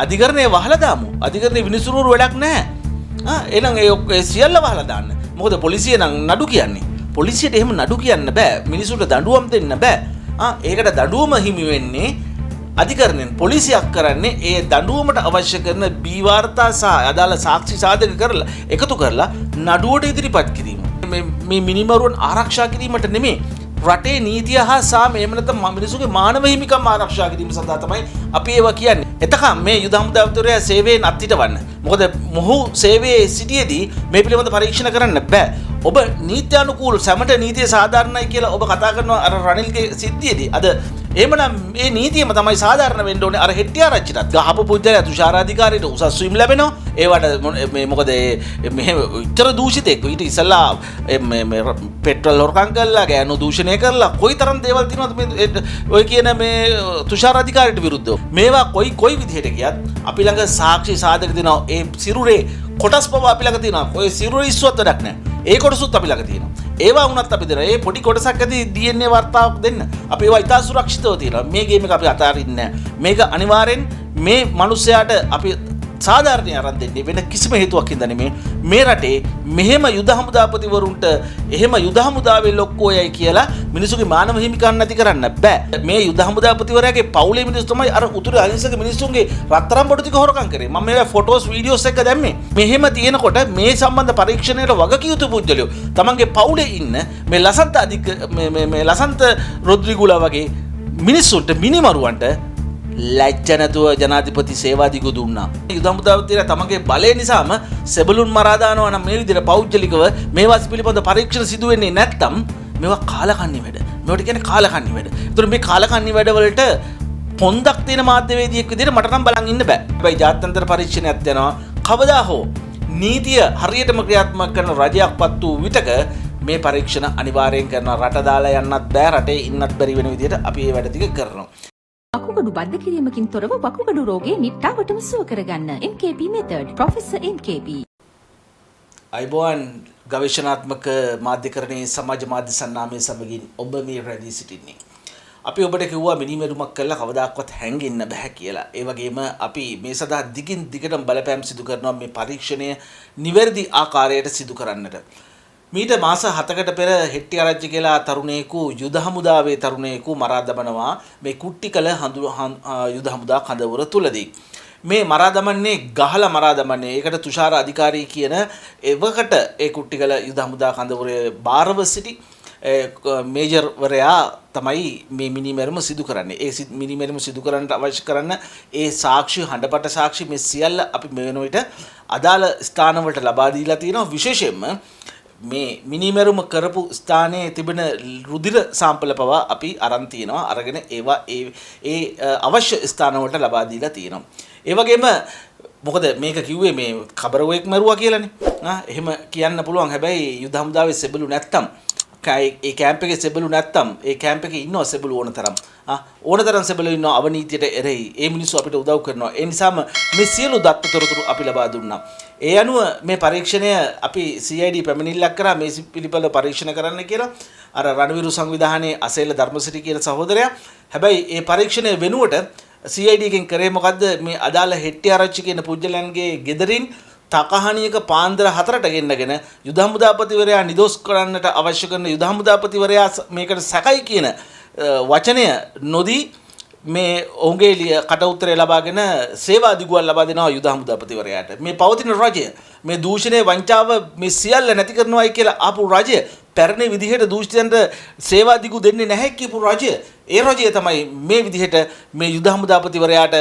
අධිකරණය වහලා දාමු. අධිකරණයේ විනිසුරුවරු වැඩක් නැහැ. එහෙනම් ඒ සියල්ල වහලා දාන්න. මොකද පොලිසිය නම් නඩු කියන්නේ. පොලිසියට එහෙම නඩු කියන්න බෑ. මිනිසුන්ට දඬුවම් දෙන්න බෑ. ඒකට දඬුවම හිමි වෙන්නේ අධිකරණයෙන්. පොලිසියක් කරන්නේ ඒ දඬුවමට අවශ්‍ය කරන බී වාර්තා සහ අදාළ සාක්ෂි සාධක කරලා එකතු කරලා නඩුවට ඉදිරිපත් කිරීම. මේ මිනිමරුවන් ආරක්ෂා කිරීමට නෙමෙයි. රටේ නීතිය හා සාම එහෙම නැත්නම් මිනිසුන්ගේ මානව හිමිකම් ආරක්ෂා කිරීම සඳහා තමයි අපි ඒවා කියන්නේ. එතකම් මේ යුද හමුදාපතිවරයා සේවයෙන් අත්හිටවන්න. මොකද මොහු සේවයේ සිටියේදී මේ පිළිබඳ පරීක්ෂණ කරන්න බෑ. ඔබ නීත්‍යානුකූල සමට නීතිය සාධාරණයි කියලා ඔබ කතා කරනවා අර රනිල්ගේ සිද්ධියේදී. අද එහෙමනම් මේ නීතියම තමයි සාධාරණ වෙන්න ඕනේ. අර හෙට්ටිආරච්චිටත් ගහපු පුද්ගලයා තුෂාරාධිකාරියට උසස් වීම ලැබෙනවා. ඒවට මේ මොකද මෙහෙම උත්තර දූෂිතෙක් ඊට ඉස්සලා මේ පෙට්‍රල් හොරකම් කරලා ගෑනු දූෂණය කරලා කොයිතරම් දේවල් තියෙනවද මේ ඔය කියන මේ තුෂාරාධිකාරියට විරුද්ධව. මේවා කොයි විදිහට ගියත් අපි ළඟ සාක්ෂි සාධක දෙනවා. ඒ සිරුරේ කොටස් පව අපි ළඟ තියෙනවා. ඔය සිරුරේ ඉස්සුවත් වැඩක් නැහැ. ඒ කොටසුත් අපි ළඟ තියෙනවා. ඒවා වුණත් අපි දෙනවා. ඒ පොඩි කොටසක් ඇති DNA වර්තාවක් දෙන්න. අපි ඒවා ඉතා සුරක්ෂිතව තියෙනවා. මේ ගේම් එක අපි අතාරින්නේ නැහැ. මේක අනිවාර්යෙන් මේ මිනිස්සයාට අපි සාධාරණේ අරන් දෙන්නේ වෙන කිසිම හේතුවක් හින්දා නෙමෙයි. මේ රටේ මෙහෙම යුද හමුදාපතිවරුන්ට එහෙම යුද හමුදාවේ ලොක්කෝයයි කියලා මිනිසුගේ මානව හිමිකම් නැති කරන්න බෑ. මේ යුද හමුදාපතිවරයාගේ පවුලේ මිනිස්සු තමයි අර උතුරු අහිංසක මිනිස්සුන්ගේ රත්තරන් බොඩු ටික හොරකම් කරේ. මම මේවා ෆොටෝස් වීඩියෝස් එක දැම්මේ. මෙහෙම තියෙනකොට මේ සම්බන්ධ පරීක්ෂණයට වගකියුතු පුද්ගලයෝ තමන්ගේ පවුලේ ඉන්න මේ ලසන්ත මේ ලසන්ත රොඩ්රිගුලා වගේ මිනිස්සුන්ට මිනිමරුවන්ට ලැජ්ජ නැතුව ජනාධිපති සේවාදිගු දුන්නා. යුද හමුදාපතිවරයා තමන්ගේ බලය නිසාම සෙබළුන් මරා දානවා නම් මේ විදිහට පෞද්ගලිකව මේවා පිළිබඳ පරීක්ෂණ සිදු වෙන්නේ නැත්නම් මේවා කාලකන්ණි වැඩ. මේවට කියන්නේ කාලකන්ණි වැඩ. ඒතර මේ කාලකන්ණි වැඩ වලට පොන්දක් තියෙන මාධ්‍යවේදියෙක් විදිහට මට නම් බලන් ඉන්න බෑ. හැබැයි ජාත්‍යන්තර පරීක්ෂණයක් දෙනවා. කවදා හෝ නීතිය හරියටම ක්‍රියාත්මක කරන රජයක්පත් වූ විටක මේ පරීක්ෂණ අනිවාර්යෙන් කරනවා. රට දාලා යන්නත් බෑ. රටේ ඉන්නත් බැරි වෙන විදිහට අපි මේ වැඩ ටික කරනවා. වකුගඩු බද්ධ කිරීමකින් තොරව වකුගඩු රෝගේ නිට්ටාවටම සුව කරගන්න MKP method Professor MKP. අයිබෝන් ගවේෂණාත්මක මාධ්‍යකරණයේ සමාජ මාධ්‍ය සන්නාමයේ සමගින් ඔබ මේ රැඳී සිටින්නේ. අපි ඔබට කිව්වා මිනිමෙරුමක් කළා කවදාකවත් හැංගෙන්න බෑ කියලා. ඒ වගේම අපි මේ සඳහා දිගින් දිගටම බලපෑම් සිදු කරනවා මේ පරීක්ෂණය නිවැරදි ආකාරයට සිදු කරන්නට. මීට මාස 7කට පෙර හෙට්ටිආරච්චි කියලා තරුණයෙකු යුද හමුදාවේ තරුණයෙකු මරා දමනවා මේ කුට්ටිකල යුද හමුදා කඳවුර තුලදී. මේ මරා දමන්නේ ගහලා මරා දමන්නේ. ඒකට තුෂාර අධිකාරී කියන එවකට ඒ කුට්ටිකල යුද හමුදා කඳවුරේ බාරව සිටි මේජර් වරයා තමයි මේ මිනිමෙරුම සිදු කරන්නේ. ඒ මිනිමෙරුම සිදු කරන්නට අවශ්‍ය කරන ඒ සාක්ෂි හඬපට සාක්ෂි මේ සියල්ල අපි මේ වෙන විට අදාළ ස්ථානවලට ලබා දීලා තියෙනවා. විශේෂයෙන්ම මේ මිනිමෙරුම කරපු ස්ථානයේ තිබෙන රුධිර සාම්පල පවා අපි අරන් තියනවා. අරගෙන ඒවා ඒ අවශ්‍ය ස්ථානවලට ලබා දීලා තියෙනවා. ඒ වගේම මොකද මේක කිව්වේ මේ කබරුවෙක් මරුවා කියලානේ. එහෙම කියන්න පුළුවන්. හැබැයි යුද හමුදාවේ සෙබළු නැත්තම් ඒ කැම්ප් එකේ සෙබළු නැත්තම් ඒ කැම්ප් එකේ ඉන්නවා සෙබළු ඕනතරම්. ඕනතරම් සෙබළු ඉන්නවා අවනීතියට එරෙහි. ඒ මිනිස්සු අපිට උදව් කරනවා. ඒ නිසාම මේ සියලු දත්ත තොරතුරු අපි ලබා දුන්නා. ඒ අනුව මේ පරීක්ෂණය අපි CID පැමිණිල්ලක් කරා මේ පිළිබඳව පරීක්ෂණ කරන්න කියලා. අර රණවිරු සංවිධානයේ අසේල ධර්මසිරි කියන සහෝදරයා. හැබැයි ඒ පරීක්ෂණය වෙනුවට CID එකෙන් කරේ මොකද්ද? මේ අදාළ හෙට්ටිආරච්චි කියන පුජ්‍යලයන්ගේ ගෙදරින් තකහණියක පාන්දර 4ට ගෙන්නගෙන යුද හමුදාපතිවරයා නිදොස් කරන්නට අවශ්‍ය කරන යුද හමුදාපතිවරයා මේකට සැකයි කියන වචනය නොදී මේ ඔහුගේ කට උත්තරය ලබාගෙන සේවා දිගුවක් ලබා දෙනවා යුද හමුදාපතිවරයාට. මේ පවතින රජය මේ දූෂණය වංචාව මේ සියල්ල නැති කරනවායි කියලා ආපු රජය පැරණි විදිහට දූෂිතයන්ට සේවා දිගු දෙන්නේ නැහැ කියපු රජය. ඒ රජය තමයි මේ විදිහට මේ යුද හමුදාපතිවරයාට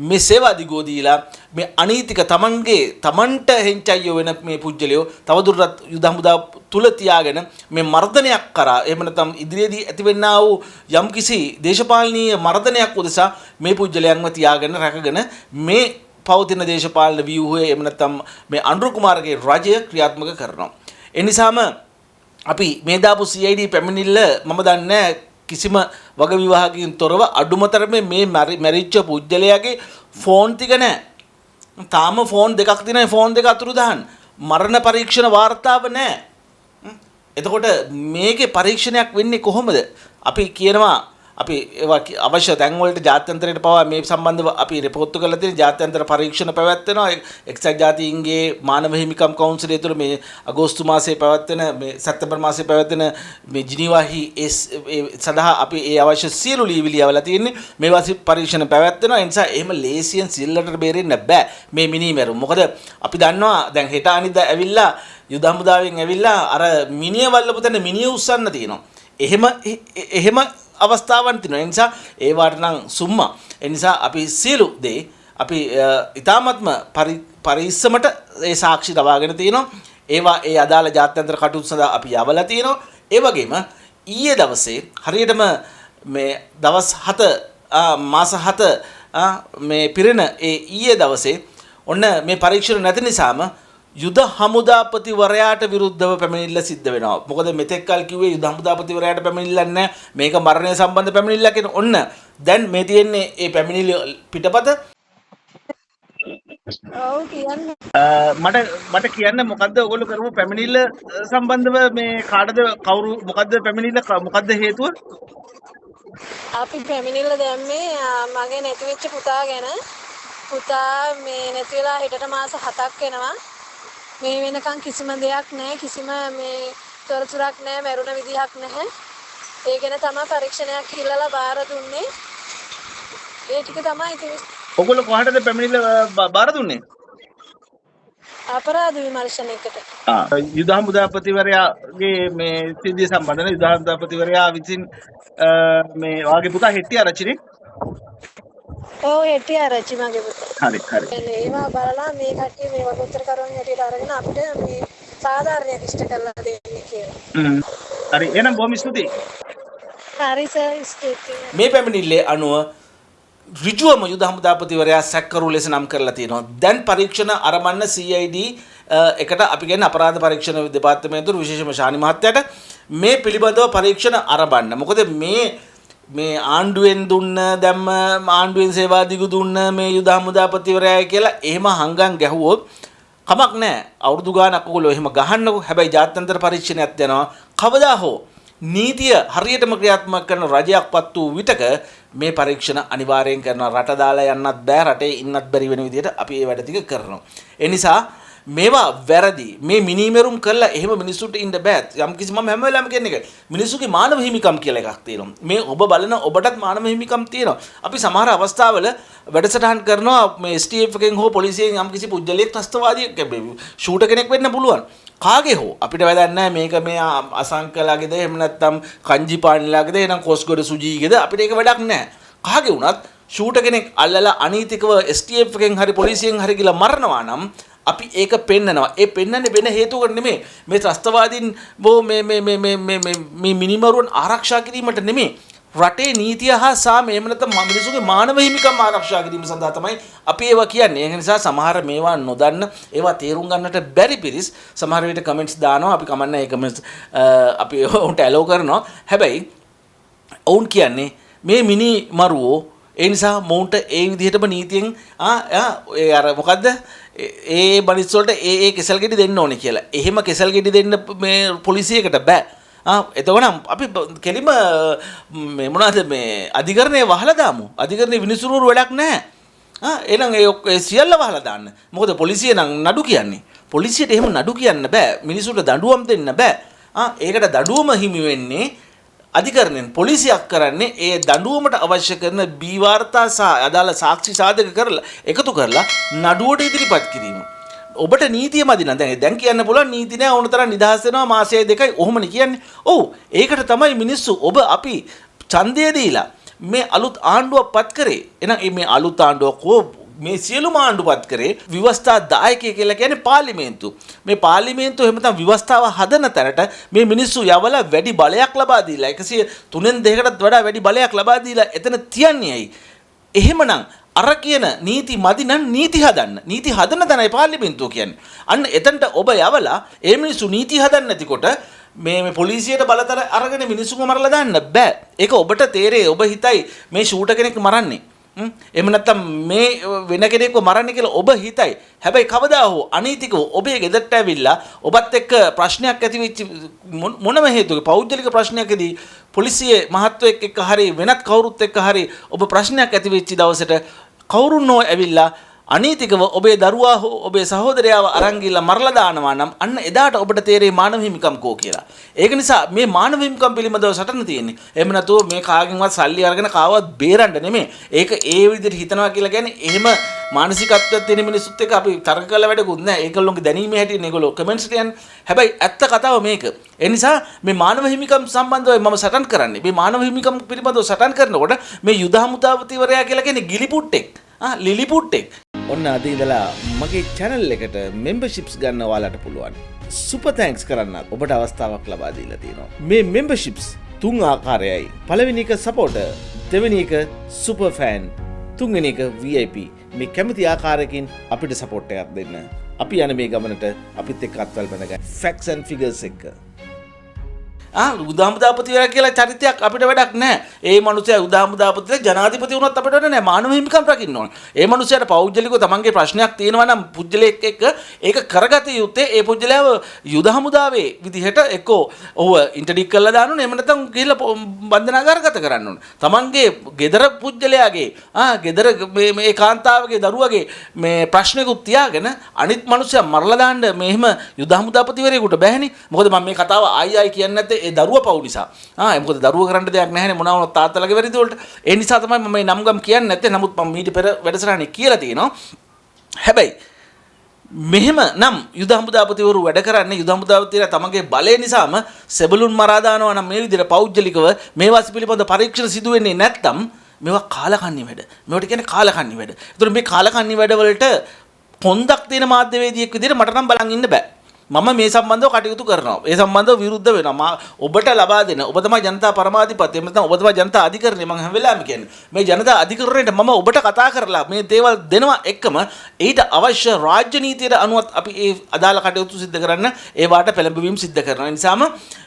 මේ සේවා දිගුව දීලා මේ අනීතික තමන්ට හෙංචයියෝ වෙන මේ පුජ්‍යලයෝ තවදුරටත් යුද හමුදා තුල තියාගෙන මේ මර්ධනයක් කරා එහෙම නැත්නම් ඉදිරියේදී ඇතිවෙන්නා වූ යම්කිසි දේශපාලනීය මර්ධනයක් උදෙසා මේ පුජ්‍යලයන්ව තියාගෙන රැකගෙන මේ පවතින දේශපාලන ව්‍යුහය එහෙම නැත්නම් මේ අනුර කුමාරගේ රජය ක්‍රියාත්මක කරනවා. ඒ නිසාම අපි මේ දාපු CID පැමිණිල්ල මම දන්නේ කිසිම වග විවාහකින් තොරව අඩුමතරමේ මේ මැරිච්ච පුජ්‍යලයාගේ ෆෝන් ටික නැහැ. තාම ෆෝන් දෙකක් තියෙනවා. ෆෝන් දෙක අතුරුදහන්. මරණ පරීක්ෂණ වාර්තාව නැහැ. එතකොට මේකේ පරීක්ෂණයක් වෙන්නේ කොහොමද? අපි කියනවා අපි ඒවා අවශ්‍ය තැන් වලට ජාත්‍යන්තරයට පවා මේ සම්බන්ධව අපි රිපෝට් කරලා තියෙන ජාත්‍යන්තර පරීක්ෂණ පැවැත්වෙනවා. එක්සත් ජාතීන්ගේ මානව හිමිකම් කවුන්සිලය තුළ මේ අගෝස්තු මාසයේ පැවැත්වෙන මේ සැප්තැම්බර් මාසයේ පැවැත්වෙන මේ ජිනීවාහි ඒ සඳහා අපි ඒ අවශ්‍ය සියලු ලියවිලි යවලා තියෙන්නේ. මේවා පරීක්ෂණ පැවැත්වෙනවා. ඒ නිසා එහෙම ලේසියෙන් සිල්ලට බේරෙන්න බෑ මේ මිනිමෙරු. මොකද අපි දන්නවා දැන් හෙට අනිද්දා ඇවිල්ලා යුද හමුදාවෙන් ඇවිල්ලා අර මිනිය වල්ලපු තැන මිනිය උස්සන්න තියෙනවා. එහෙම අවස්ථාවන් තියෙනවා. ඒ නිසා ඒවට නම් සුම්මා. ඒ නිසා අපි සියලු දේ අපි ඊ타මත්ම පරිස්සමට ඒ සාක්ෂි ලබාගෙන තියෙනවා. ඒවා ඒ අදාළ ජාත්‍යන්තර කටයුතු සඳහා අපි යවලා තියෙනවා. ඒ වගේම ඊයේ දවසේ හරියටම මේ දවස් 7 මාස 7 මේ පිරෙන ඒ ඊයේ දවසේ ඔන්න මේ පරීක්ෂණ නැති නිසාම යුද හමුදාපතිවරයාට විරුද්ධව පැමිණිල්ල සිද්ධ වෙනවා. මොකද මෙතෙක් කල් කිව්වේ යුද හමුදාපතිවරයාට පැමිණිල්ලක් නැහැ. මේක මරණය සම්බන්ධ පැමිණිල්ලක් කියන ඔන්න දැන් මේ තියෙන්නේ ඒ පැමිණිල්ල පිටපත. ඔව් කියන්නේ. මට කියන්න මොකද්ද ඔයගොල්ලෝ කරපු පැමිණිල්ල සම්බන්ධව මේ කාටද කවුරු මොකද්ද පැමිණිල්ල මොකද්ද හේතුව? අපි පැමිණිල්ල දැම්මේ මගේ නැති වෙච්ච පුතා ගැන. පුතා මේ නැති වෙලා හෙටට මාස 7ක් වෙනවා. මේ වෙනකන් කිසිම දෙයක් නැහැ, කිසිම මේ තොරතුරක් නැහැ, මරුණ විදිහක් නැහැ. ඒ ගැන තමයි පරීක්ෂණයක් ඉල්ලලා බාර දුන්නේ. ඒ ටික තමයි ඉතින් ඔයගොල්ලෝ කොහටද පැමිණිල්ල බාර දුන්නේ? අපරාධ විමර්ශනයකට. යුද හමුදාපතිවරයාගේ මේ සිද්ධිය සම්බන්ධව යුද හමුදාපතිවරයා විසින් මේ වාගේ පුතා හෙට්ටිය ආරච්චිනේ. ඔව් හෙට්ටිය ආරච්චි මගේ පුතා. හරි. ඒවා බලලා මේ කට්ටිය මේ වගේ උත්තර කරුවන් හැටියට අරගෙන අපිට මේ සාධාරණයක් ඉෂ්ට කරලා දෙන්න කියලා. හරි. එහෙනම් බොහොම ස්තුතියි. හරි සර් ස්තුතියි. මේ පැමිණිල්ලේ අනුව ඍජුවම යුද හමුදාපතිවරයා සැකකරු ලෙස නම් කරලා තියෙනවා. දැන් පරීක්ෂණ ආරම්භන CID එකට අපි කියන්නේ අපරාධ පරීක්ෂණ දෙපාර්තමේන්තුව විශේෂම ශානි මහත්තයාට මේ පිළිබඳව පරීක්ෂණ ආරම්භන්න. මොකද මේ ආණ්ඩුවෙන් දුන්න දැම්ම ආණ්ඩුවෙන් සේවා දිගු දුන්න මේ යුද හමුදාපතිවරයායි කියලා එහෙම හංගන් ගැහුවොත් කමක් නැහැ. අවුරුදු ගානක් ඔයගොල්ලෝ එහෙම ගහන්නකෝ. හැබැයි ජාත්‍යන්තර පරීක්ෂණයක් යනවා. කවදා හෝ නීතිය හරියටම ක්‍රියාත්මක කරන රජයක්පත් වූ විටක මේ පරීක්ෂණ අනිවාර්යෙන් කරනවා. රට දාලා යන්නත් බෑ, රටේ ඉන්නත් බැරි වෙන විදිහට අපි මේ වැඩ ටික කරනවා. ඒ නිසා මේවා වැරදි. මේ මිනිමෙරුම් කරලා එහෙම මිනිස්සුන්ට ඉන්න බෑ. යම් කිසි මම හැම වෙලාවෙම කියන එක මිනිස්සුගේ මානව හිමිකම් කියලා එකක් තියෙනවා. මේ ඔබ බලන ඔබටත් මානව හිමිකම් තියෙනවා. අපි සමහර අවස්ථාවල වැඩසටහන් කරනවා මේ STF එකෙන් හෝ පොලිසියෙන් යම් කිසි පුජ්‍යලයක් ත්‍ස්තවාදියෙක් ෂූටර් කෙනෙක් වෙන්න පුළුවන්. කාගේ හෝ අපිට වැඩක් නැහැ මේක මේ අසංකලාගේද එහෙම නැත්නම් කංජිපාණිලාගේද එහෙනම් කොස්ගොඩ සුජීගේද අපිට ඒක වැඩක් නැහැ. කාගේ වුණත් ෂූටර් කෙනෙක් අල්ලලා අනීතිකව STF එකෙන් හරි පොලිසියෙන් හරි ගිහලා මරනවා නම් අපි ඒක පෙන්නනවා. ඒ පෙන්නන්නේ වෙන හේතුවකට නෙමෙයි. මේ ත්‍ස්තවාදීන් මේ මිනිමරුවන් ආරක්ෂා කිරීමට නෙමෙයි. රටේ නීතිය හා සාම එහෙම නැත්නම් මිනිසුගේ මානව හිමිකම් ආරක්ෂා කිරීම සඳහා තමයි අපි ඒවා කියන්නේ. ඒ නිසා සමහර මේවා නොදන්න ඒවා තේරුම් ගන්නට බැරි පිරිස් සමහර විට කමෙන්ට්ස් දානවා. අපි කමන්නේ ඒ කමෙන්ට්ස් අපි උන්ට ඇලෝ කරනවා. හැබැයි ඔවුන් කියන්නේ මේ මිනි මරුවෝ ඒ නිසා මොවුන්ට ඒ විදිහටම නීතියෙන් ඒ අර මොකද්ද ඒ බනිස් වලට ඒ කෙසල් ගෙඩි දෙන්න ඕනේ කියලා. එහෙම කෙසල් ගෙඩි දෙන්න මේ පොලිසියකට බෑ. එතකොට අපි කෙලිම මේ මොනවද මේ අධිකරණයේ වහලා දාමු. අධිකරණයේ විනිසුරුවරු වැඩක් නැහැ. එහෙනම් ඒ සියල්ල වහලා දාන්න. මොකද පොලිසිය නම් නඩු කියන්නේ. පොලිසියට එහෙම නඩු කියන්න බෑ. මිනිසුන්ට දඬුවම් දෙන්න බෑ. ඒකට දඬුවම හිමි වෙන්නේ අධිකරණයෙන්. පොලිසියක් කරන්නේ ඒ දඬුවමට අවශ්‍ය කරන බී වාර්තා සහ අදාළ සාක්ෂි සාධක කරලා එකතු කරලා නඩුවට ඉදිරිපත් කිරීම. ඔබට නීතිය මදි නම් දැන් කියන්න පුළුවන් නීති නෑ ඕන තරම් නිදහස් වෙනවා මාසය දෙකයි ඔහොමනේ කියන්නේ. ඔව් ඒකට තමයි මිනිස්සු ඔබ අපි ඡන්දය දීලා මේ අලුත් ආණ්ඩුවක් පත් කරේ. එහෙනම් මේ අලුත් ආණ්ඩුවක් මේ සියලුම ආණ්ඩුපත් කරේ ව්‍යවස්ථා දායකය කියලා කියන්නේ පාර්ලිමේන්තුව. මේ පාර්ලිමේන්තුව එහෙම නැත්නම් ව්‍යවස්ථාව හදන තැනට මේ මිනිස්සු යවලා වැඩි බලයක් ලබා දීලා 103න් 2කටත් වඩා වැඩි බලයක් ලබා දීලා එතන තියන්නේ ඇයි? එහෙමනම් අර කියන නීති මදි නම් නීති හදන්න. නීති හදන තැනයි පාර්ලිමේන්තුව කියන්නේ. අන්න එතනට ඔබ යවලා ඒ මිනිස්සු නීති හදන්න නැතිකොට මේ පොලිසියට බලතල අරගෙන මිනිස්සුම මරලා දාන්න බෑ. ඒක ඔබට තේරෙයි. ඔබ හිතයි මේ ෂූටර් කෙනෙක් මරන්නේ. එහෙම නැත්නම් මේ වෙන කෙනෙක්ව මරන්න කියලා ඔබ හිතයි. හැබැයි කවදා හෝ අනීතිකව ඔබේ ගෙදරට ඇවිල්ලා ඔබත් එක්ක ප්‍රශ්නයක් ඇති වෙච්ච මොනම හේතුවක පෞද්ගලික ප්‍රශ්නයකදී පොලිසියේ මහත්වෙක් එක්ක හරි වෙනත් කවුරුත් එක්ක හරි ඔබ ප්‍රශ්නයක් ඇති වෙච්ච දවසට කවුරුන් හෝ ඇවිල්ලා අනීතිකව ඔබේ දරුවා හෝ ඔබේ සහෝදරයාව අරන් ගිහලා මරලා දානවා නම් අන්න එදාට ඔබට තේරෙයි මානව හිමිකම් කෝ කියලා. ඒක නිසා මේ මානව හිමිකම් පිළිබඳව සටන තියෙන්නේ. එහෙම නැතුව මේ කාගෙන්වත් සල්ලි අරගෙන කාවත් බේරන්න නෙමෙයි. ඒක ඒ විදිහට හිතනවා කියලා කියන්නේ එහෙම මානසිකත්වයක් තියෙන මිනිස්සුත් එක්ක අපි තර්ක කළ වැඩකුත් නැහැ. ඒගොල්ලෝගේ දැනීමේ හැටියෙන් ඒගොල්ලෝ කමෙන්ට්ස් කියන්නේ. හැබැයි ඇත්ත කතාව මේක. ඒ නිසා මේ මානව හිමිකම් සම්බන්ධව මම සටන් කරන්නේ. මේ මානව හිමිකම් පිළිබඳව සටන් කරනකොට මේ යුද හමුදාපතිවරයා කියලා කියන්නේ ගිලිපුට්ටෙක්. ලිලිපුට්ටෙක්. ඔන්න අද ඉඳලා මගේ channel එකට memberships ගන්න ඔයාලට පුළුවන්. super thanks කරන්න ඔබට අවස්ථාවක් ලබා දීලා තියෙනවා. මේ memberships තුන් ආකාරයයි. පළවෙනි එක supporter, දෙවෙනි එක super fan, තුන්වෙනි එක VIP. මේ කැමති ආකාරයකින් අපිට support එකක් දෙන්න. අපි යන මේ ගමනට අපිත් එක්ක අත්වල බඳගන්න. facts and figures එක්ක. උදාහමුදාපතිවරයා කියලා චරිතයක් අපිට වැඩක් නැහැ. ඒ මනුස්සයා උදාහමුදාපතිවරයා ජනාධිපති වුණත් අපිට වැඩ නැහැ. මානව හිමිකම් රකින්න ඕන. ඒ මනුස්සයාට පෞද්ගලිකව තමන්ගේ ප්‍රශ්නයක් තියෙනවා නම් පුජ්‍යලෙක් එක්ක ඒක කරගත යුත්තේ ඒ පුජ්‍යලයාව යුද හමුදාවේ විදිහට එක්කෝ ඔහුව ඉන්ටර්ඩික් කරලා දාන්න ඕනේ. එහෙම නැත්නම් ගිහිල්ලා බන්ධනාගාරගත කරන්න ඕනේ. තමන්ගේ ගෙදර පුජ්‍යලයාගේ ගෙදර මේ කාන්තාවගේ දරුවගේ මේ ප්‍රශ්නකුත් තියාගෙන අනිත් මනුස්සයා මරලා දාන්න මෙහෙම යුද හමුදාපතිවරයෙකුට බැහැනේ. මොකද මම මේ කතාව ආයි කියන්නේ නැත්තේ ඒ දරුවා පව් නිසා. මොකද දරුවා කරන්න දෙයක් නැහැනේ මොනවා වුණත් තාත්තලාගේ වැරදි වලට. ඒ නිසා තමයි මම මේ නම්ගම් කියන්නේ නැත්තේ. නමුත් මම ඊට පෙර වැඩසටහනේ කියලා තියෙනවා. හැබැයි මෙහෙම නම් යුද හමුදාපතිවරු වැඩ කරන්නේ යුද හමුදාපතිවරයා තමන්ගේ බලය නිසාම සෙබළුන් මරා දානවා නම් මේ විදිහට පෞද්ගලිකව මේවා පිළිබඳ පරීක්ෂණ සිදු වෙන්නේ නැත්තම් මේවා කාලකන්ණි වැඩ. මේවට කියන්නේ කාලකන්ණි වැඩ. ඒතර මේ කාලකන්ණි වැඩ වලට කොන්දක් තියෙන මාධ්‍යවේදියෙක් විදිහට මට නම් බලන් ඉන්න බෑ. මම මේ සම්බන්ධව කටයුතු කරනවා. ඒ සම්බන්ධව විරුද්ධ වෙනවා. ඔබට ලබා දෙන ඔබ තමයි ජනතා පරමාධිපති. එහෙම නැත්නම් ඔබ තමයි ජනතා අධිකරණය. මම හැම වෙලාවෙම කියන්නේ. මේ ජනතා අධිකරණයට මම ඔබට කතා කරලා මේ දේවල් දෙනවා එක්කම ඊට අවශ්‍ය රාජ්‍ය නීතියට අනුව අපි ඒ අදාළ කටයුතු සිදු කරන්න ඒ වාට පෙළඹවීම් සිදු කරනවා. ඒ නිසාම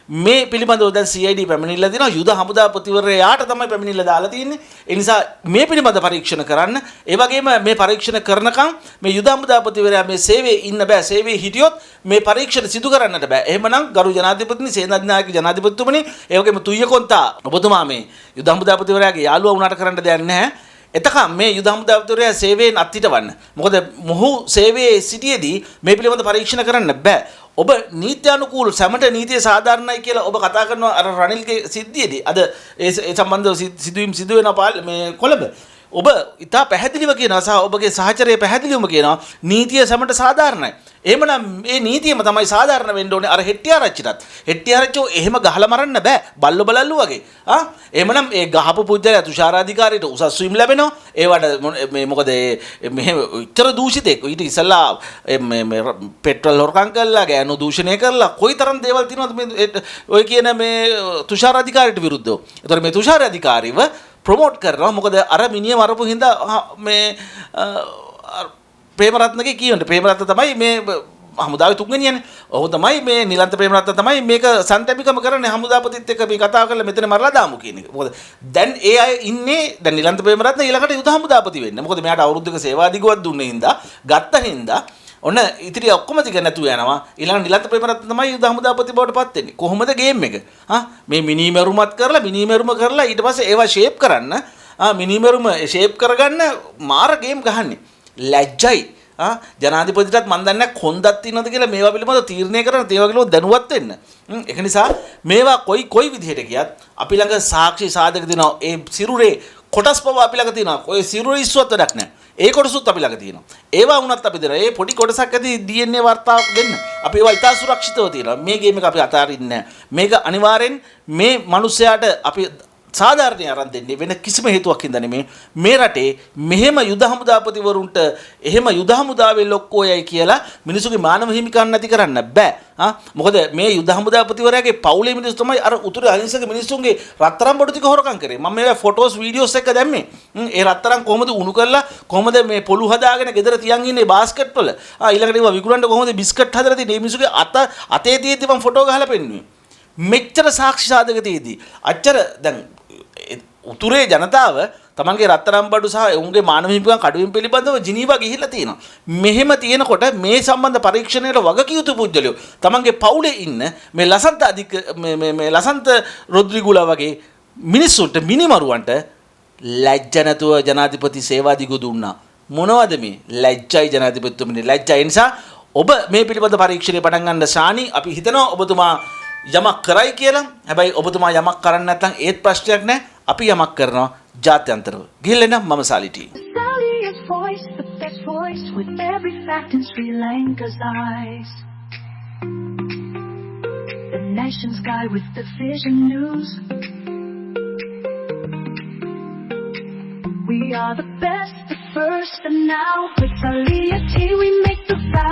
මේ පිළිබඳව දැන් CID පැමිණිල්ල දෙනවා. යුද හමුදාපතිවරයාට තමයි පැමිණිල්ල දාලා තියෙන්නේ. ඒ නිසා මේ පිළිබඳ පරීක්ෂණ කරන්න. ඒ වගේම මේ පරීක්ෂණ කරනකම් මේ යුද හමුදාපතිවරයා මේ සේවයේ ඉන්න බෑ. සේවයේ හිටියොත් මේ පරීක්ෂණ සිදු කරන්නට බෑ. එහෙමනම් ගරු ජනාධිපතිනි සේනාධිනායක ජනාධිපතිතුමනි ඒ වගේම තුය්‍යකොන්තා ඔබතුමා මේ යුද හමුදාපතිවරයාගේ යාළුවා වුණාට කරන්න දෙයක් නැහැ. එතකම් මේ යුද හමුදාපතිවරයා සේවයෙන් අත්හිටවන්න. මොකද මොහු සේවයේ සිටියේදී මේ පිළිබඳ පරීක්ෂණ කරන්න බෑ. ඔබ නීත්‍යානුකූල සමට නීතිය සාධාරණයි කියලා ඔබ කතා කරනවා අර රනිල්ගේ සිද්ධියේදී. අද ඒ සම්බන්ධව සිදුවීම් සිදු වෙනවා මේ කොළඹ. ඔබ ඉතා පැහැදිලිව කියනවා සහ ඔබගේ සහචරය පැහැදිලිවම කියනවා නීතිය සමට සාධාරණයි. එහෙමනම් මේ නීතියම තමයි සාධාරණ වෙන්න ඕනේ අර හෙට්ටිආරච්චිටත්. හෙට්ටිආරච්චෝ එහෙම ගහලා මරන්න බෑ. බල්ලෝ බලල්ලු වගේ. එහෙමනම් ඒ ගහපු පුජ්‍යලයා තුෂාරාධිකාරියට උසස් වීම ලැබෙනවා. ඒවට මේ මොකද මෙහෙම උත්තර දූෂිතෙක් ඊට ඉස්සලා මේ පෙට්‍රල් හොරකම් කරලා ගෑනු දූෂණය කරලා කොයිතරම් දේවල් තියෙනවද මේ ඔය කියන මේ තුෂාරාධිකාරියට විරුද්ධව. ඒතර මේ තුෂාරාධිකාරීව ප්‍රොමෝට් කරනවා. මොකද අර මිනිහ මරපු හින්දා මේ ප්‍රේමරත්නගේ කියවන්න. ප්‍රේමරත්න තමයි මේ හමුදාවේ තුන්වෙනියනේ. ඔහු තමයි මේ නිලන්ත ප්‍රේමරත්න තමයි මේක සන්තැපිකම කරන්නේ හමුදාපතිත් එක්ක මේ කතා කරලා මෙතන මරලා දාමු කියන එක. මොකද දැන් ඒ අය ඉන්නේ දැන් නිලන්ත ප්‍රේමරත්න ඊළඟට යුද හමුදාපති වෙන්න. මොකද මෙයාට අවුරුද්දක සේවා දිගුවක් දුන්නේ හින්දා ගත්ත හින්දා ඔන්න ඉතිරි ඔක්කොම ටික නැතුව යනවා. ඊළඟ නිලන්ත ප්‍රේමරත්න තමයි යුද හමුදාපති බවට පත් වෙන්නේ. කොහොමද ගේම් එක? මේ මිනිමෙරුමත් කරලා මිනිමෙරුම කරලා ඊට පස්සේ ඒවා ෂේප් කරන්න මිනිමෙරුම ෂේප් කරගන්න මාර ගේම් ගහන්නේ. ලැජ්ජයි. ජනාධිපතිටත් මන් දන්නේ කොන්දක් තියනවද කියලා මේවා පිළිබඳව තීරණය කරන ඒවා පිළිබඳව දැනුවත් වෙන්න. ඒක නිසා මේවා කොයි විදිහට ගියත් අපි ළඟ සාක්ෂි සාධක දෙනවා. ඒ සිරුරේ කොටස් පව අපි ළඟ තියෙනවා. ඔය සිරුරේ ඉස්සුවත් වැඩක් නැහැ. ඒ කොටසුත් අපි ළඟ තියෙනවා. ඒවා වුණත් අපි දෙනවා. ඒ පොඩි කොටසක් ඇති DNA වර්තාවක් දෙන්න. අපි ඒවා ඉතා සුරක්ෂිතව තියෙනවා. මේ ගේම් එක අපි අතාරින්නේ නැහැ. මේක අනිවාර්යෙන් මේ මිනිස්සයාට අපි සාධාරණේ අරන් දෙන්නේ වෙන කිසිම හේතුවක් හින්දා නෙමෙයි. මේ රටේ මෙහෙම යුද හමුදාපතිවරුන්ට එහෙම යුද හමුදාවේ ලොක්කෝයයි කියලා මිනිසුගේ මානව හිමිකම් නැති කරන්න බෑ. මොකද මේ යුද හමුදාපතිවරයාගේ පවුලේ මිනිස්සු තමයි අර උතුරේ අහිංසක මිනිස්සුන්ගේ රත්තරන් බඩු ටික හොරකම් කරේ. මම මේවා ෆොටෝස් වීඩියෝස් එක දැම්මේ. ඒ රත්තරන් කොහොමද උණු කරලා කොහොමද මේ පොළු හදාගෙන ගෙදර තියන් ඉන්නේ බාස්කට් වල. ඊළඟට ඒවා විකුණන්න කොහොමද බිස්කට් හදලා තියෙන්නේ. මේ මිනිස්සුගේ අතේ තියෙද්දි මම ෆොටෝ ගහලා පෙන්නුවේ. මෙච්චර සාක්ෂි සාධක තියෙද්දි අච්චර දැන් උතුරේ ජනතාව තමන්ගේ රත්තරන් බඩු සහ ඔවුන්ගේ මානව හිමිකම් කඩවීම පිළිබඳව ජිනීවා ගිහිල්ලා තියෙනවා. මෙහෙම තියෙනකොට මේ සම්බන්ධ පරීක්ෂණයට වගකිය යුතු පුද්ගලයෝ තමන්ගේ පවුලේ ඉන්න මේ ලසන්ත රොද්රිගුලා වගේ මිනිස්සුන්ට මිනිමරුවන්ට ලැජ්ජ නැතුව ජනාධිපති සේවාදිගු දුන්නා. මොනවද මේ? ලැජ්ජයි ජනාධිපතිතුමනි, ලැජ්ජයි. ඒ නිසා ඔබ මේ පිළිබඳ පරීක්ෂණය පටන් ගන්න ශානි. අපි හිතනවා ඔබතුමා යමක් කරයි කියලා. හැබැයි ඔබතුමා යමක් කරන්නේ නැත්නම් ඒත් ප්‍රශ්නයක් නැහැ. අපි යමක් කරනවා ජාත්‍යන්තරව. ගිහින් එන්න මම සාලිටි. Sally's voice, the best voice with every fact in Sri Lanka's eyes. The nation's guy with the vision news. We are the best, the first, and now with Sally we make the vow.